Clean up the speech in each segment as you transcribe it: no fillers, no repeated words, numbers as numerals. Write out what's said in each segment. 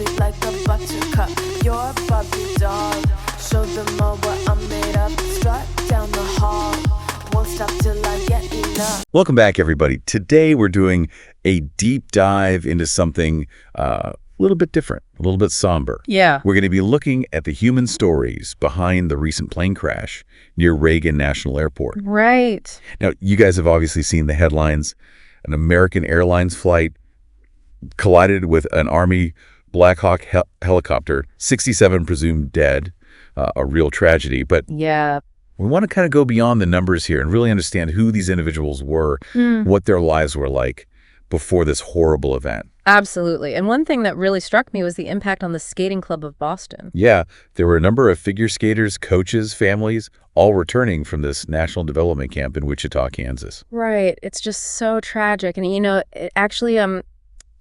sweet like a buttercup. You're a Barbie doll. Show them all what I'm made of. Strut down the hall. Won't stop till I get enough. Welcome back, everybody. Today we're doing a deep dive into something a little bit different, a little bit somber. Yeah. We're going to be looking at the human stories behind the recent plane crash near Reagan National Airport. Right. Now, you guys have obviously seen the headlines. An American Airlines flight collided with an Army Black Hawk helicopter, 67 presumed dead, a real tragedy. But Yeah. we want to kind of go beyond the numbers here and really understand who these individuals were, what their lives were like before this horrible event. Absolutely. And one thing that really struck me was the impact on the Skating Club of Boston. Yeah, there were a number of figure skaters, coaches, families, all returning from this National Development Camp in Wichita, Kansas. Right. It's just so tragic. And, it actually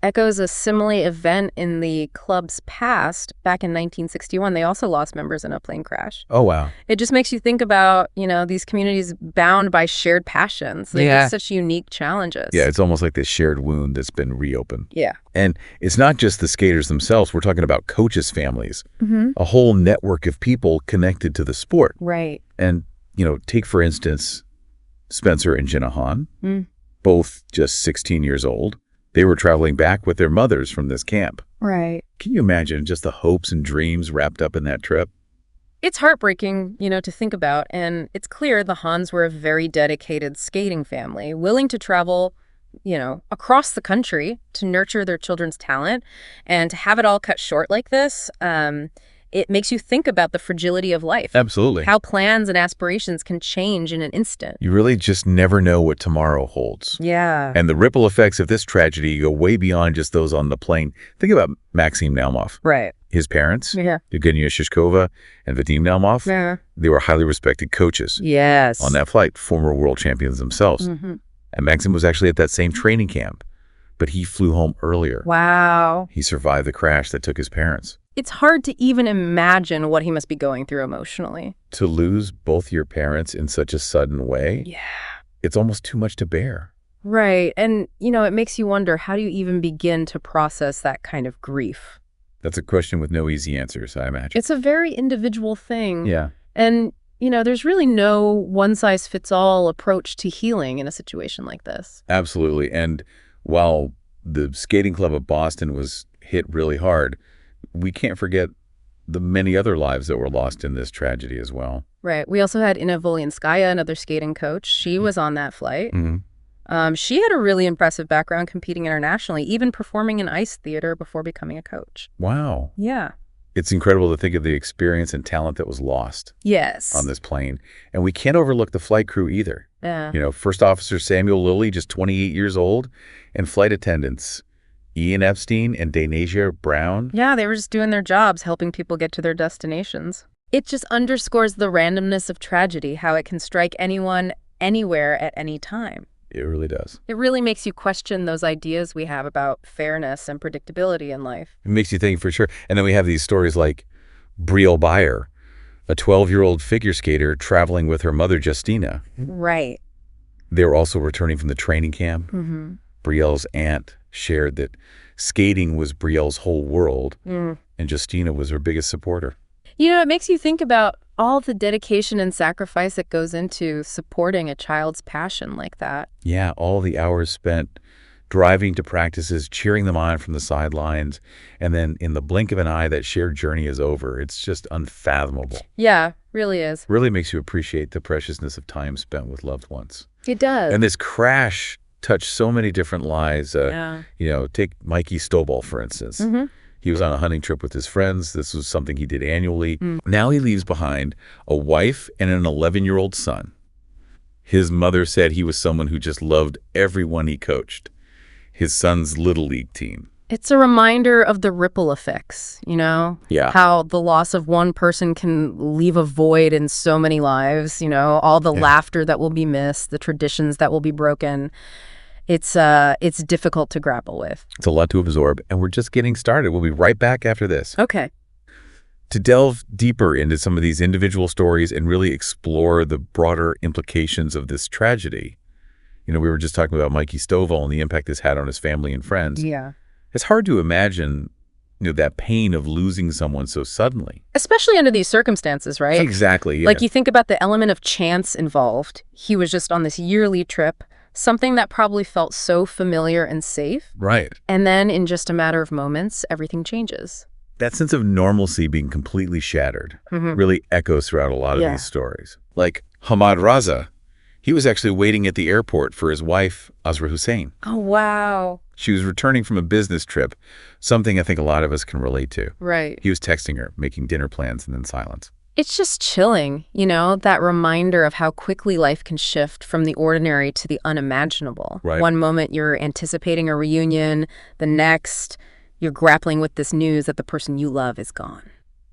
echoes a similar event in the club's past. Back in 1961, they also lost members in a plane crash. Oh, wow. It just makes you think about, these communities bound by shared passions. They Yeah. face such unique challenges. Yeah, it's almost like this shared wound that's been reopened. Yeah. And it's not just the skaters themselves. We're talking about coaches' families, a whole network of people connected to the sport. Right. And, take, for instance, Spencer and Jenna Hahn, both just 16 years old. They were traveling back with their mothers from this camp. Right. Can you imagine just the hopes and dreams wrapped up in that trip? It's heartbreaking, to think about, and it's clear the Hans were a very dedicated skating family, willing to travel, across the country to nurture their children's talent, and to have it all cut short like this, it makes you think about the fragility of life. Absolutely. How plans and aspirations can change in an instant. You really just never know what tomorrow holds. Yeah. And the ripple effects of this tragedy go way beyond just those on the plane. Think about Maxim Naumov. Right. His parents, Yeah. Evgenia Shishkova and Vadim Naumov, Yeah. they were highly respected coaches Yes. on that flight, former world champions themselves. And Maxim was actually at that same training camp, but he flew home earlier. Wow. He survived the crash that took his parents. It's hard to even imagine what he must be going through emotionally. To lose both your parents in such a sudden way, Yeah. it's almost too much to bear. Right. And, it makes you wonder, how do you even begin to process that kind of grief? That's a question with no easy answers, I imagine. It's a very individual thing. Yeah. And, there's really no one-size-fits-all approach to healing in a situation like this. Absolutely. And while the Skating Club of Boston was hit really hard, we can't forget the many other lives that were lost in this tragedy as well. Right. We also had Inna Volyanskaya, another skating coach. She was on that flight. She had a really impressive background competing internationally, even performing in ice theater before becoming a coach. Wow. Yeah. It's incredible to think of the experience and talent that was lost Yes. on this plane. And we can't overlook the flight crew either. Yeah. First Officer Samuel Lilly, just 28 years old, and flight attendants Ian Epstein and Danasia Brown. Yeah, they were just doing their jobs, helping people get to their destinations. It just underscores the randomness of tragedy, how it can strike anyone, anywhere, at any time. It really does. It really makes you question those ideas we have about fairness and predictability in life. It makes you think for sure. And then we have these stories like Brielle Beyer, a 12-year-old figure skater traveling with her mother, Justina. Right. They were also returning from the training camp. Brielle's aunt shared that skating was Brielle's whole world, and Justina was her biggest supporter. It makes you think about all the dedication and sacrifice that goes into supporting a child's passion like that. Yeah, all the hours spent driving to practices, cheering them on from the sidelines, and then in the blink of an eye, that shared journey is over. It's just unfathomable. Yeah, really is. Really makes you appreciate the preciousness of time spent with loved ones. It does. And this crash touched so many different lives. Take Mikey Stovall, for instance. He was on a hunting trip with his friends. This was something he did annually. Now he leaves behind a wife and an 11-year-old son. His mother said he was someone who just loved everyone he coached. His son's Little League team. It's a reminder of the ripple effects, Yeah. How the loss of one person can leave a void in so many lives, all the laughter that will be missed, the traditions that will be broken. It's difficult to grapple with. It's a lot to absorb, and we're just getting started. We'll be right back after this. Okay. To delve deeper into some of these individual stories and really explore the broader implications of this tragedy. We were just talking about Mikey Stovall and the impact this had on his family and friends. Yeah. It's hard to imagine that pain of losing someone so suddenly. Especially under these circumstances, right? Exactly, yeah. Like, you think about the element of chance involved. He was just on this yearly trip, something that probably felt so familiar and safe. Right. And then in just a matter of moments, everything changes. That sense of normalcy being completely shattered really echoes throughout a lot of these stories. Like Hamad Raza, he was actually waiting at the airport for his wife, Azra Hussein. Oh, wow. She was returning from a business trip, something I think a lot of us can relate to. Right. He was texting her, making dinner plans, and then silence. It's just chilling, that reminder of how quickly life can shift from the ordinary to the unimaginable. Right. One moment you're anticipating a reunion, the next you're grappling with this news that the person you love is gone.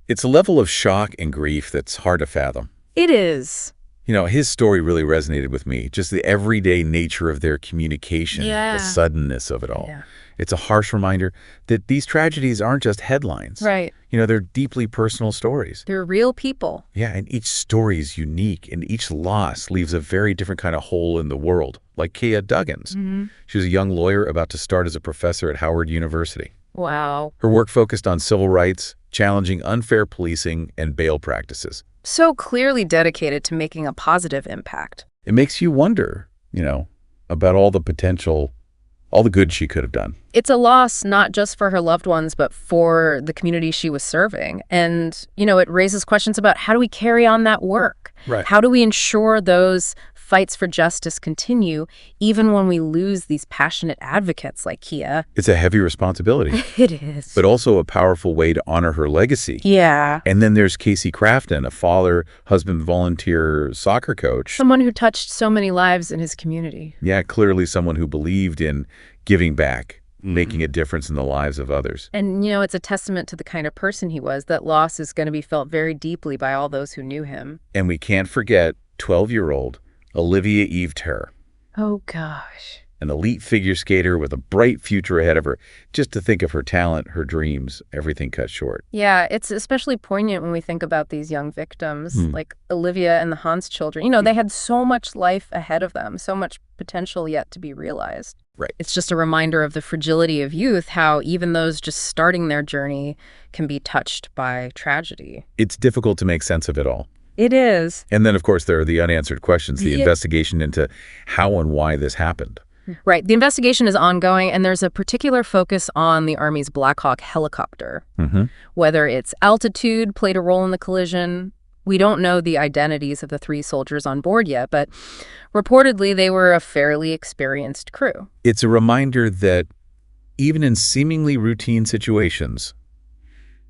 It's a level of shock and grief that's hard to fathom. It is. His story really resonated with me, just the everyday nature of their communication, the suddenness of it all. Yeah. It's a harsh reminder that these tragedies aren't just headlines. Right. They're deeply personal stories. They're real people. Yeah, and each story is unique, and each loss leaves a very different kind of hole in the world, like Kia Duggins. She was a young lawyer about to start as a professor at Howard University. Wow. Her work focused on civil rights, challenging unfair policing and bail practices. So clearly dedicated to making a positive impact. It makes you wonder, about all the potential, all the good she could have done. It's a loss not just for her loved ones, but for the community she was serving. And, it raises questions about how do we carry on that work? Right. How do we ensure those fights for justice continue, even when we lose these passionate advocates like Kia? It's a heavy responsibility. It is. But also a powerful way to honor her legacy. Yeah. And then there's Casey Crafton, a father, husband, volunteer soccer coach. Someone who touched so many lives in his community. Yeah, clearly someone who believed in giving back, making a difference in the lives of others. And, it's a testament to the kind of person he was. That loss is going to be felt very deeply by all those who knew him. And we can't forget 12-year-old Olivia Eve Terr. Oh, gosh. An elite figure skater with a bright future ahead of her. Just to think of her talent, her dreams, everything cut short. Yeah, it's especially poignant when we think about these young victims, like Olivia and the Hans children. They had so much life ahead of them, so much potential yet to be realized. Right. It's just a reminder of the fragility of youth, how even those just starting their journey can be touched by tragedy. It's difficult to make sense of it all. It is. And then, of course, there are the unanswered questions, the investigation into how and why this happened. Right. The investigation is ongoing, and there's a particular focus on the Army's Black Hawk helicopter. Whether its altitude played a role in the collision, we don't know the identities of the 3 soldiers on board yet, but reportedly they were a fairly experienced crew. It's a reminder that even in seemingly routine situations,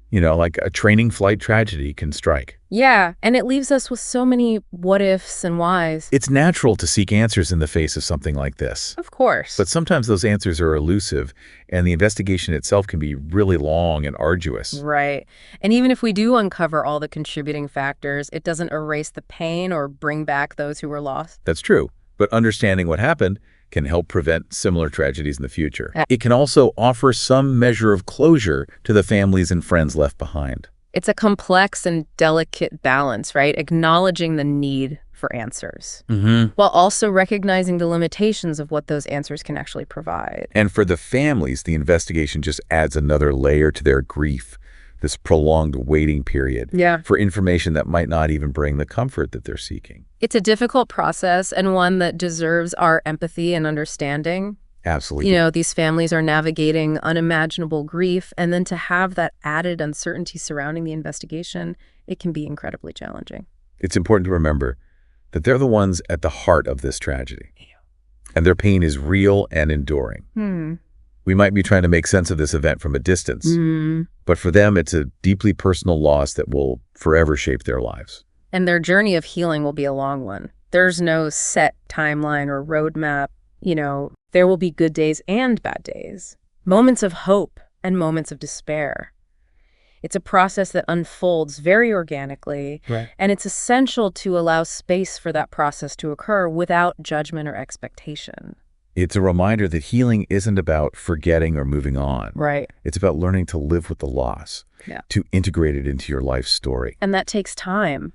like a training flight tragedy can strike. Yeah, and it leaves us with so many what-ifs and whys. It's natural to seek answers in the face of something like this. Of course. But sometimes those answers are elusive, and the investigation itself can be really long and arduous. Right. And even if we do uncover all the contributing factors, it doesn't erase the pain or bring back those who were lost. That's true. But understanding what happened can help prevent similar tragedies in the future. It can also offer some measure of closure to the families and friends left behind. It's a complex and delicate balance, right? Acknowledging the need for answers, while also recognizing the limitations of what those answers can actually provide. And for the families, the investigation just adds another layer to their grief, this prolonged waiting period for information that might not even bring the comfort that they're seeking. It's a difficult process and one that deserves our empathy and understanding. Absolutely. These families are navigating unimaginable grief, and then to have that added uncertainty surrounding the investigation, it can be incredibly challenging. It's important to remember that they're the ones at the heart of this tragedy, and their pain is real and enduring. We might be trying to make sense of this event from a distance, but for them, it's a deeply personal loss that will forever shape their lives. And their journey of healing will be a long one. There's no set timeline or roadmap. There will be good days and bad days, moments of hope and moments of despair. It's a process that unfolds very organically, and it's essential to allow space for that process to occur without judgment or expectation. It's a reminder that healing isn't about forgetting or moving on. Right. It's about learning to live with the loss, to integrate it into your life story. And that takes time,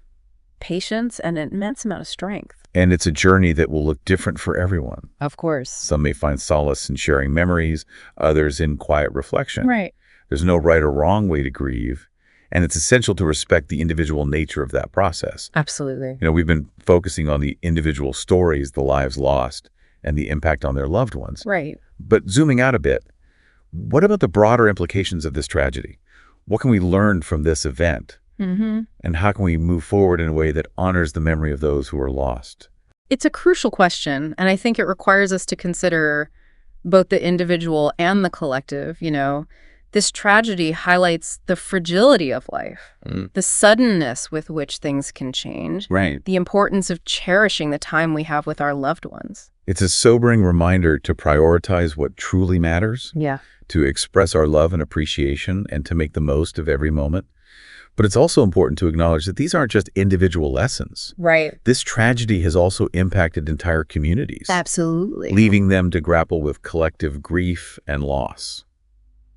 patience, and an immense amount of strength. And it's a journey that will look different for everyone. Of course. Some may find solace in sharing memories, others in quiet reflection. Right. There's no right or wrong way to grieve, and it's essential to respect the individual nature of that process. Absolutely. We've been focusing on the individual stories, the lives lost, and the impact on their loved ones. Right. But zooming out a bit, what about the broader implications of this tragedy? What can we learn from this event? And how can we move forward in a way that honors the memory of those who are lost? It's a crucial question, and I think it requires us to consider both the individual and the collective. This tragedy highlights the fragility of life, the suddenness with which things can change, Right. the importance of cherishing the time we have with our loved ones. It's a sobering reminder to prioritize what truly matters, Yeah. to express our love and appreciation, and to make the most of every moment. But it's also important to acknowledge that these aren't just individual lessons. Right. This tragedy has also impacted entire communities, Absolutely. leaving them to grapple with collective grief and loss.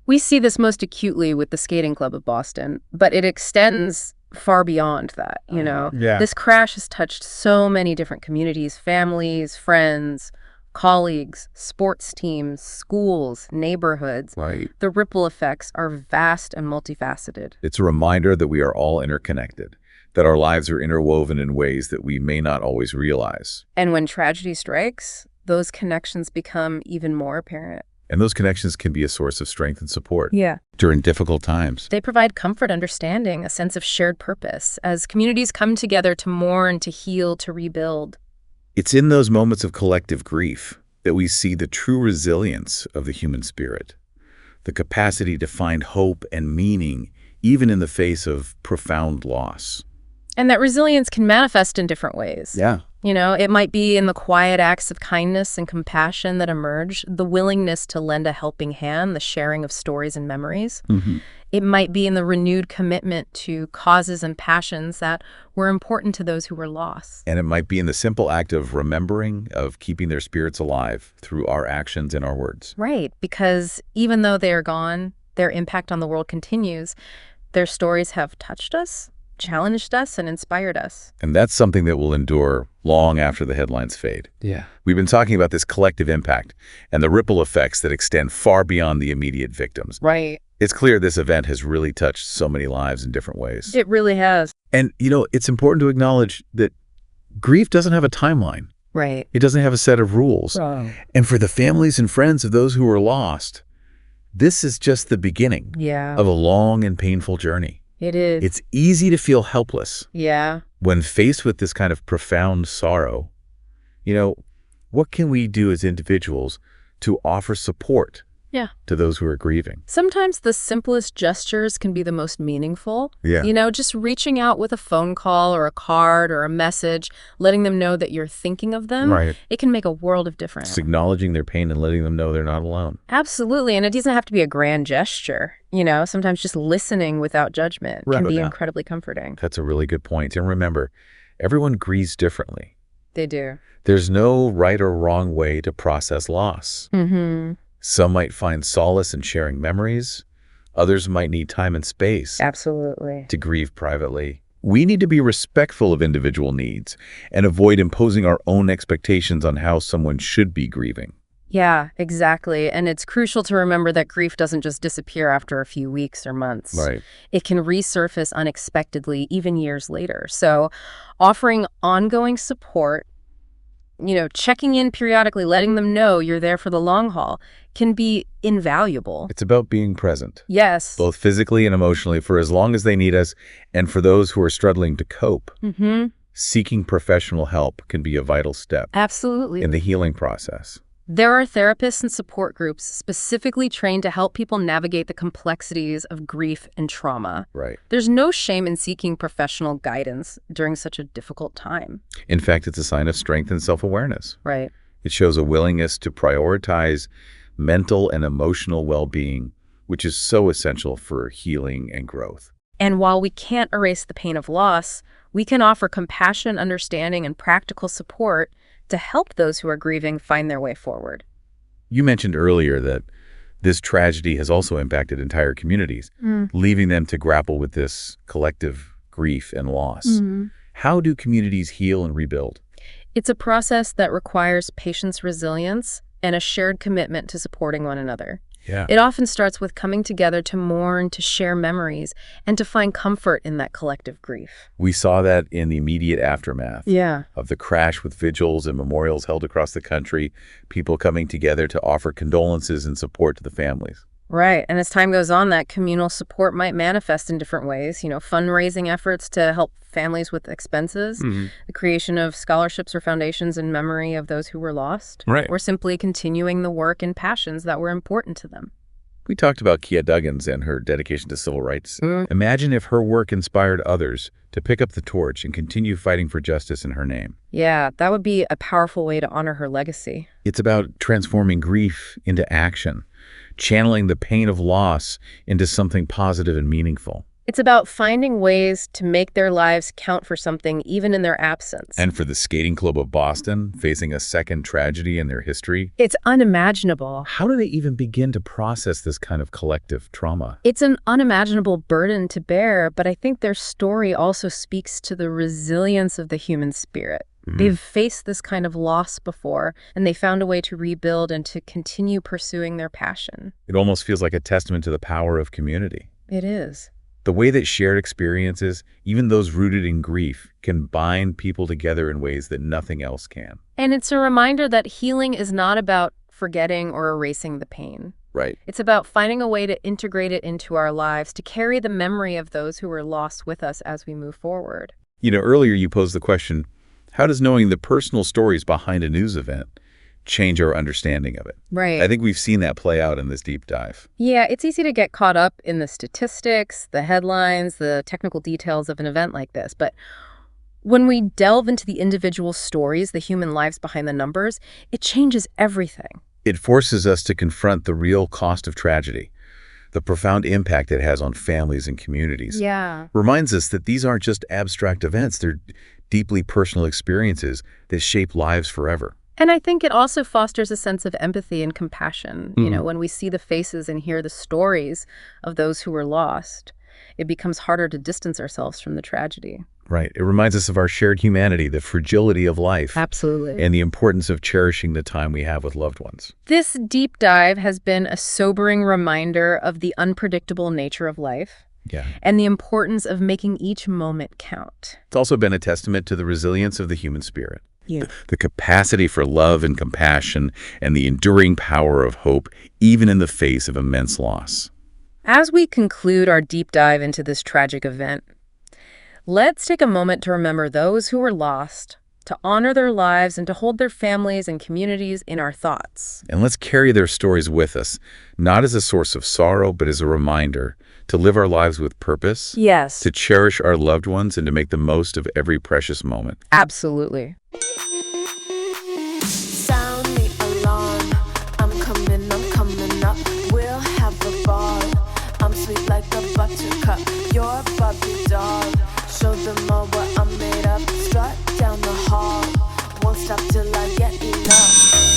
We see this most acutely with the Skating Club of Boston, but it extends far beyond that, Yeah. This crash has touched so many different communities, families, friends, colleagues, sports teams, schools, neighborhoods. Right. The ripple effects are vast and multifaceted. It's a reminder that we are all interconnected, that our lives are interwoven in ways that we may not always realize. And when tragedy strikes, those connections become even more apparent. And those connections can be a source of strength and support Yeah. during difficult times. They provide comfort, understanding, a sense of shared purpose as communities come together to mourn, to heal, to rebuild. It's in those moments of collective grief that we see the true resilience of the human spirit, the capacity to find hope and meaning even in the face of profound loss. And that resilience can manifest in different ways. Yeah. It might be in the quiet acts of kindness and compassion that emerge, the willingness to lend a helping hand, the sharing of stories and memories. It might be in the renewed commitment to causes and passions that were important to those who were lost. And it might be in the simple act of remembering, of keeping their spirits alive through our actions and our words. Right, because even though they are gone, their impact on the world continues. Their stories have touched us, challenged us, and inspired us. And that's something that will endure long after the headlines fade. Yeah. We've been talking about this collective impact and the ripple effects that extend far beyond the immediate victims. Right. It's clear this event has really touched so many lives in different ways. It really has. And, it's important to acknowledge that grief doesn't have a timeline. Right. It doesn't have a set of rules. And for the families and friends of those who were lost, this is just the beginning Yeah. of a long and painful journey. It is. It's easy to feel helpless Yeah. when faced with this kind of profound sorrow. What can we do as individuals to offer support Yeah. to those who are grieving? Sometimes the simplest gestures can be the most meaningful. Yeah. Just reaching out with a phone call or a card or a message, letting them know that you're thinking of them. Right. It can make a world of difference. It's acknowledging their pain and letting them know they're not alone. Absolutely. And it doesn't have to be a grand gesture. Sometimes just listening without judgment can Right. be Yeah. incredibly comforting. That's a really good point. And remember, everyone grieves differently. They do. There's no right or wrong way to process loss. Mm-hmm. Some might find solace in sharing memories. Others might need time and space Absolutely. to grieve privately. We need to be respectful of individual needs and avoid imposing our own expectations on how someone should be grieving. Yeah, exactly. And it's crucial to remember that grief doesn't just disappear after a few weeks or months. Right. It can resurface unexpectedly, even years later. So offering ongoing support, checking in periodically, letting them know you're there for the long haul can be invaluable. It's about being present, Yes. both physically and emotionally, for as long as they need us, and for those who are struggling to cope. Mm-hmm. Seeking professional help can be a vital step Absolutely. in the healing process. There are therapists and support groups specifically trained to help people navigate the complexities of grief and trauma. Right. There's no shame in seeking professional guidance during such a difficult time. In fact, it's a sign of strength and self-awareness. Right. It shows a willingness to prioritize mental and emotional well-being, which is so essential for healing and growth. And while we can't erase the pain of loss, we can offer compassion, understanding, and practical support to help those who are grieving find their way forward. You mentioned earlier that this tragedy has also impacted entire communities, leaving them to grapple with this collective grief and loss. How do communities heal and rebuild? It's a process that requires patience, resilience, and a shared commitment to supporting one another. Yeah. It often starts with coming together to mourn, to share memories, and to find comfort in that collective grief. We saw that in the immediate aftermath Yeah. of the crash, with vigils and memorials held across the country, people coming together to offer condolences and support to the families. Right. And as time goes on, that communal support might manifest in different ways. Fundraising efforts to help families with expenses, the creation of scholarships or foundations in memory of those who were lost, Right. or simply continuing the work and passions that were important to them. We talked about Kia Duggins and her dedication to civil rights. Imagine if her work inspired others to pick up the torch and continue fighting for justice in her name. Yeah, that would be a powerful way to honor her legacy. It's about transforming grief into action, channeling the pain of loss into something positive and meaningful. It's about finding ways to make their lives count for something, even in their absence. And for the Skating Club of Boston, facing a second tragedy in their history, It's unimaginable. how do they even begin to process this kind of collective trauma? It's an unimaginable burden to bear, but I think their story also speaks to the resilience of the human spirit. They've faced this kind of loss before, and they found a way to rebuild and to continue pursuing their passion. It almost feels like a testament to the power of community. It is. The way that shared experiences, even those rooted in grief, can bind people together in ways that nothing else can. And it's a reminder that healing is not about forgetting or erasing the pain. Right. It's about finding a way to integrate it into our lives, to carry the memory of those who were lost with us as we move forward. Earlier you posed the question, how does knowing the personal stories behind a news event change our understanding of it? Right. I think we've seen that play out in this deep dive. Yeah, it's easy to get caught up in the statistics, the headlines, the technical details of an event like this. But when we delve into the individual stories, the human lives behind the numbers, it changes everything. It forces us to confront the real cost of tragedy, the profound impact it has on families and communities. Yeah. Reminds us that these aren't just abstract events, they're deeply personal experiences that shape lives forever. And I think it also fosters a sense of empathy and compassion. When we see the faces and hear the stories of those who were lost, it becomes harder to distance ourselves from the tragedy. Right. It reminds us of our shared humanity, the fragility of life. Absolutely. And the importance of cherishing the time we have with loved ones. This deep dive has been a sobering reminder of the unpredictable nature of life. Yeah. And the importance of making each moment count. It's also been a testament to the resilience of the human spirit. Yeah. The capacity for love and compassion and the enduring power of hope, even in the face of immense loss. As we conclude our deep dive into this tragic event, let's take a moment to remember those who were lost, to honor their lives, and to hold their families and communities in our thoughts. And let's carry their stories with us, not as a source of sorrow, but as a reminder to live our lives with purpose, Yes. to cherish our loved ones, and to make the most of every precious moment. Absolutely. Sound the alarm. I'm coming up. We'll have a ball. I'm sweet like a buttercup. You're a Barbie doll. Show them all what I'm made of. Strut down the hall. Won't stop till I get enough.